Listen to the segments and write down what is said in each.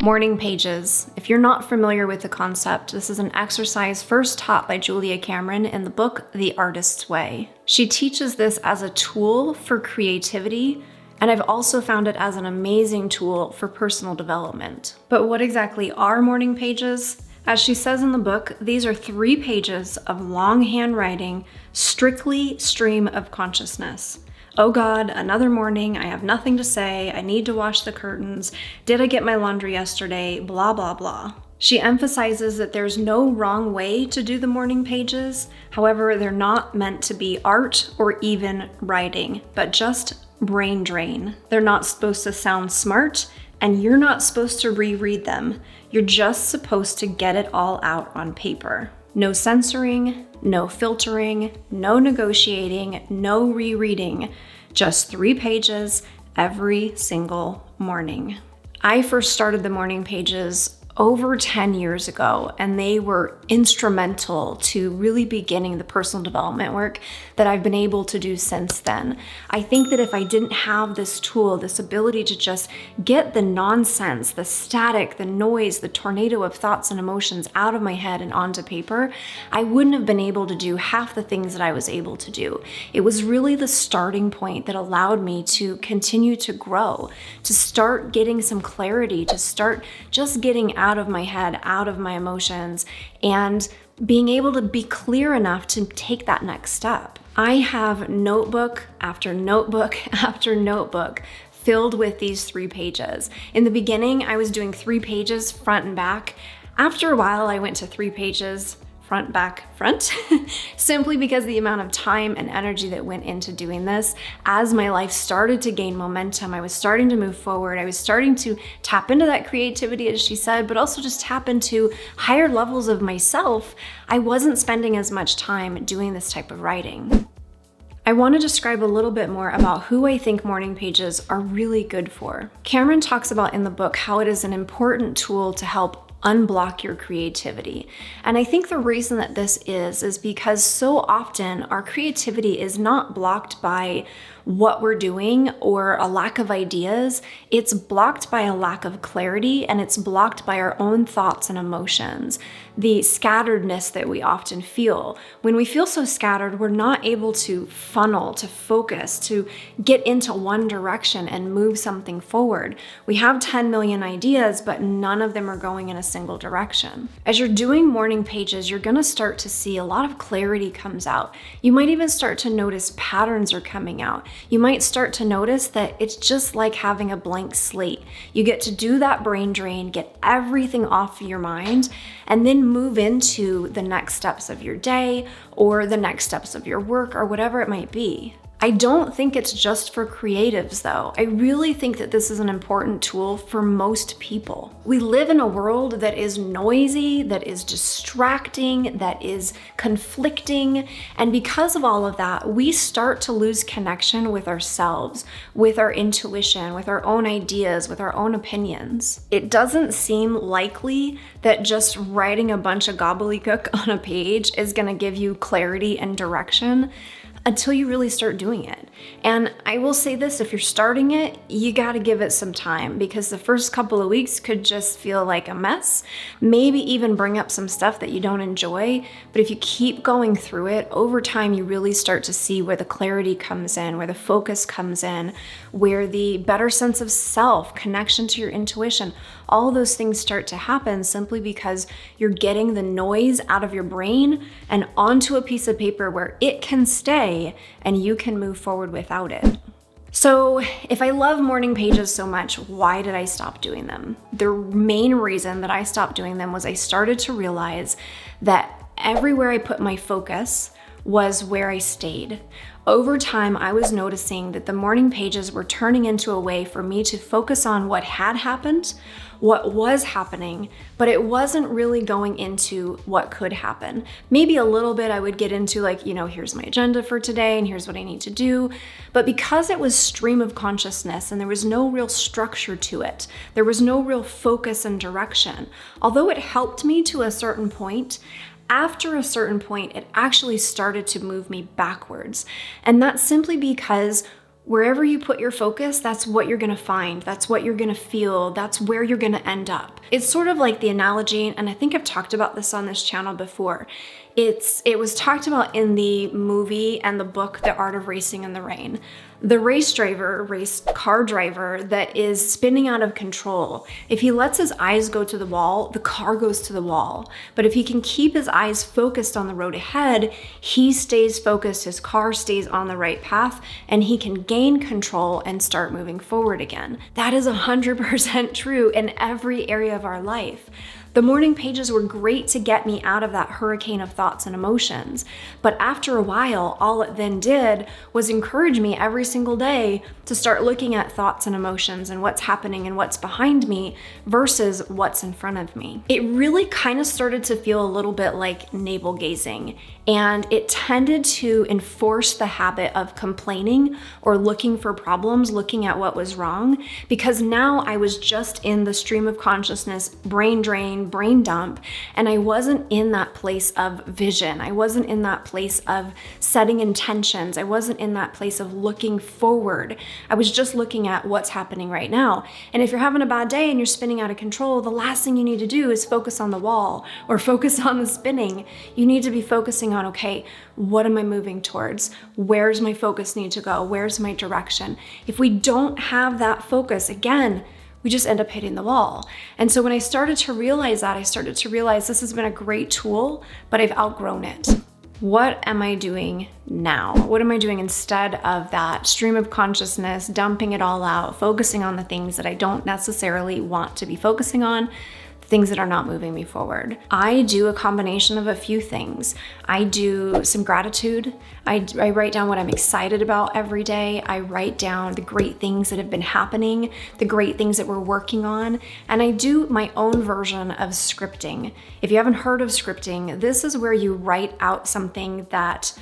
Morning pages. If you're not familiar with the concept, this is an exercise first taught by Julia Cameron in the book, The Artist's Way. She teaches this as a tool for creativity, and I've also found it as an amazing tool for personal development. But what exactly are morning pages? As she says in the book, these are 3 pages of long handwriting, strictly stream of consciousness. Oh God, another morning, I have nothing to say, I need to wash the curtains, did I get my laundry yesterday, blah, blah, blah. She emphasizes that there's no wrong way to do the morning pages. However, they're not meant to be art or even writing, but just brain drain. They're not supposed to sound smart, and you're not supposed to reread them. You're just supposed to get it all out on paper. No censoring, no filtering, no negotiating, no rereading, just 3 pages every single morning. I first started the morning pages over 10 years ago, and they were instrumental to really beginning the personal development work that I've been able to do since then. I think that if I didn't have this tool, this ability to just get the nonsense, the static, the noise, the tornado of thoughts and emotions out of my head and onto paper, I wouldn't have been able to do half the things that I was able to do. It was really the starting point that allowed me to continue to grow, to start getting some clarity, to start just getting out of my head, out of my emotions, and being able to be clear enough to take that next step. I have notebook after notebook after notebook filled with these 3 pages. In the beginning, I was doing 3 pages front and back. After a while, I went to 3 pages front, back, front, simply because the amount of time and energy that went into doing this. As my life started to gain momentum, I was starting to move forward. I was starting to tap into that creativity, as she said, but also just tap into higher levels of myself. I wasn't spending as much time doing this type of writing. I want to describe a little bit more about who I think morning pages are really good for. Cameron talks about in the book how it is an important tool to help unblock your creativity. And I think the reason that this is because so often our creativity is not blocked by what we're doing or a lack of ideas. It's blocked by a lack of clarity, and it's blocked by our own thoughts and emotions, the scatteredness that we often feel. When we feel so scattered, we're not able to funnel, to focus, to get into one direction and move something forward. We have 10 million ideas, but none of them are going in a single direction. As you're doing morning pages, you're gonna start to see a lot of clarity comes out. You might even start to notice patterns are coming out. You might start to notice that it's just like having a blank slate. You get to do that brain drain, get everything off your mind, and then move into the next steps of your day or the next steps of your work or whatever it might be. I don't think it's just for creatives though. I really think that this is an important tool for most people. We live in a world that is noisy, that is distracting, that is conflicting, and because of all of that, we start to lose connection with ourselves, with our intuition, with our own ideas, with our own opinions. It doesn't seem likely that just writing a bunch of gobbledygook on a page is gonna give you clarity and direction until you really start doing it. And I will say this, if you're starting it, you gotta give it some time, because the first couple of weeks could just feel like a mess, maybe even bring up some stuff that you don't enjoy. But if you keep going through it, over time you really start to see where the clarity comes in, where the focus comes in, where the better sense of self, connection to your intuition, all those things start to happen simply because you're getting the noise out of your brain and onto a piece of paper where it can stay and you can move forward without it. So if I love morning pages so much, why did I stop doing them? The main reason that I stopped doing them was I started to realize that everywhere I put my focus was where I stayed. Over time, I was noticing that the morning pages were turning into a way for me to focus on what had happened, what was happening, but it wasn't really going into what could happen. Maybe a little bit I would get into like, here's my agenda for today and here's what I need to do. But because it was stream of consciousness and there was no real structure to it, there was no real focus and direction. Although it helped me to a certain point, after a certain point, it actually started to move me backwards. And that's simply because Wherever you put your focus, that's what you're gonna find. That's what you're gonna feel. That's where you're gonna end up. It's sort of like the analogy, and I think I've talked about this on this channel before. It was talked about in the movie and the book, The Art of Racing in the Rain. The race car driver that is spinning out of control. If he lets his eyes go to the wall, the car goes to the wall. But if he can keep his eyes focused on the road ahead, he stays focused, his car stays on the right path, and he can gain control and start moving forward again. That is 100% true in every area of our life. The morning pages were great to get me out of that hurricane of thoughts and emotions. But after a while, all it then did was encourage me every single day to start looking at thoughts and emotions and what's happening and what's behind me versus what's in front of me. It really kind of started to feel a little bit like navel gazing, and it tended to enforce the habit of complaining or looking for problems, looking at what was wrong, because now I was just in the stream of consciousness, brain drain, brain dump, and I wasn't in that place of vision. I wasn't in that place of setting intentions. I wasn't in that place of looking forward. I was just looking at what's happening right now. And if you're having a bad day and you're spinning out of control, the last thing you need to do is focus on the wall or focus on the spinning. You need to be focusing on, okay, what am I moving towards? Where's my focus need to go? Where's my direction? If we don't have that focus, again, we just end up hitting the wall. And so when I started to realize that, I started to realize this has been a great tool, but I've outgrown it. What am I doing now? What am I doing instead of that stream of consciousness, dumping it all out, focusing on the things that I don't necessarily want to be focusing on, things that are not moving me forward? I do a combination of a few things. I do some gratitude. I write down what I'm excited about every day. I write down the great things that have been happening, the great things that we're working on, and I do my own version of scripting. If you haven't heard of scripting, this is where you write out something that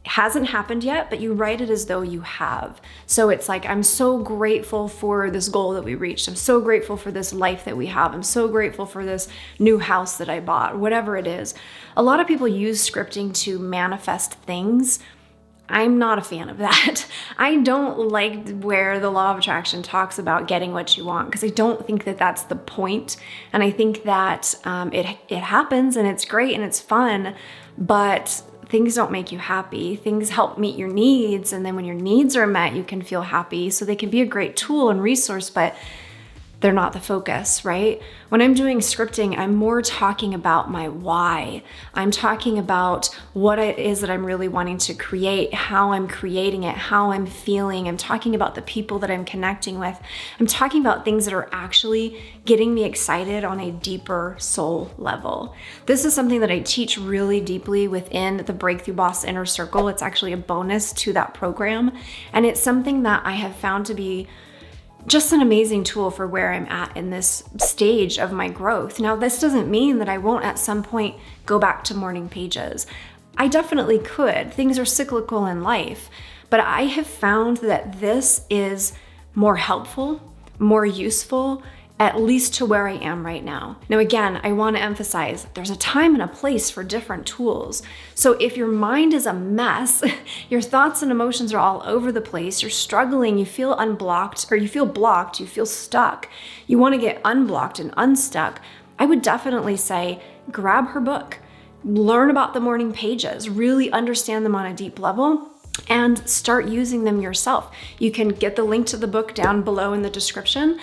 hasn't happened yet, but you write it as though you have. So it's like, I'm so grateful for this goal that we reached. I'm so grateful for this life that we have. I'm so grateful for this new house that I bought, whatever it is. A lot of people use scripting to manifest things. I'm not a fan of that. I don't like where the law of attraction talks about getting what you want, because I don't think that that's the point. And I think that it happens and it's great and it's fun, but things don't make you happy. Things help meet your needs. And then when your needs are met, you can feel happy. So they can be a great tool and resource, but they're not the focus, right? When I'm doing scripting, I'm more talking about my why. I'm talking about what it is that I'm really wanting to create, how I'm creating it, how I'm feeling. I'm talking about the people that I'm connecting with. I'm talking about things that are actually getting me excited on a deeper soul level. This is something that I teach really deeply within the Breakthrough Boss Inner Circle. It's actually a bonus to that program. And it's something that I have found to be just an amazing tool for where I'm at in this stage of my growth. Now, this doesn't mean that I won't at some point go back to morning pages. I definitely could. Things are cyclical in life, but I have found that this is more helpful, more useful, at least to where I am right now. Now, again, I want to emphasize there's a time and a place for different tools. So if your mind is a mess, your thoughts and emotions are all over the place, you're struggling, you feel unblocked, or you feel blocked, you feel stuck, you want to get unblocked and unstuck, I would definitely say grab her book, learn about the morning pages, really understand them on a deep level, and start using them yourself. You can get the link to the book down below in the description.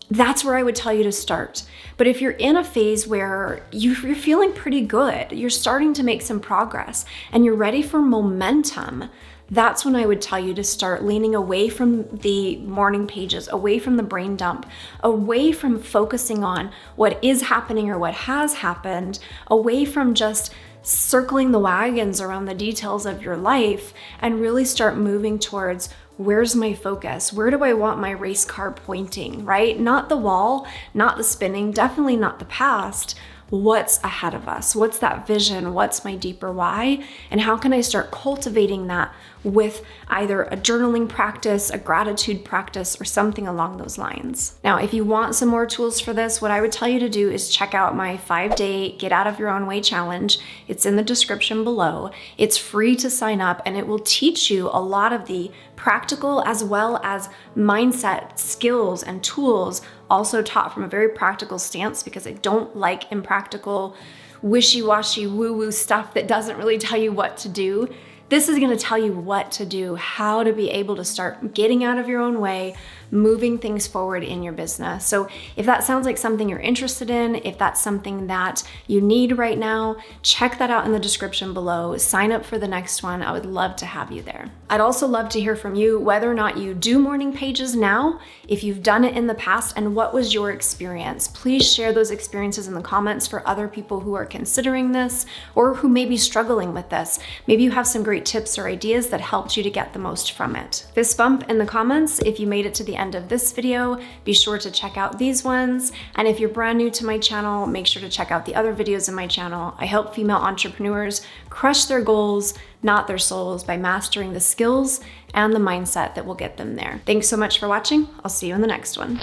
That's where I would tell you to start. But if you're in a phase where you're feeling pretty good, you're starting to make some progress, and you're ready for momentum, that's when I would tell you to start leaning away from the morning pages, away from the brain dump, away from focusing on what is happening or what has happened, away from just circling the wagons around the details of your life, and really start moving towards, where's my focus? Where do I want my race car pointing, right? Not the wall, not the spinning, definitely not the past. what's ahead of us? What's that vision? What's my deeper why? And how can I start cultivating that with either a journaling practice, a gratitude practice, or something along those lines? Now, if you want some more tools for this, what I would tell you to do is check out my 5-day Get Out of Your Own Way challenge. It's in the description below. It's free to sign up, and it will teach you a lot of the practical as well as mindset skills and tools, also taught from a very practical stance, because I don't like impractical, wishy-washy, woo-woo stuff that doesn't really tell you what to do. This is gonna tell you what to do, how to be able to start getting out of your own way, moving things forward in your business. So if that sounds like something you're interested in, if that's something that you need right now, check that out in the description below. Sign up for the next one. I would love to have you there. I'd also love to hear from you whether or not you do morning pages now, if you've done it in the past, and what was your experience. Please share those experiences in the comments for other people who are considering this or who may be struggling with this. Maybe you have some great tips or ideas that helped you to get the most from it. Fist bump in the comments if you made it to the end of this video. Be sure to check out these ones. And if you're brand new to my channel, make sure to check out the other videos in my channel. I help female entrepreneurs crush their goals, not their souls, by mastering the skills and the mindset that will get them there. Thanks so much for watching. I'll see you in the next one.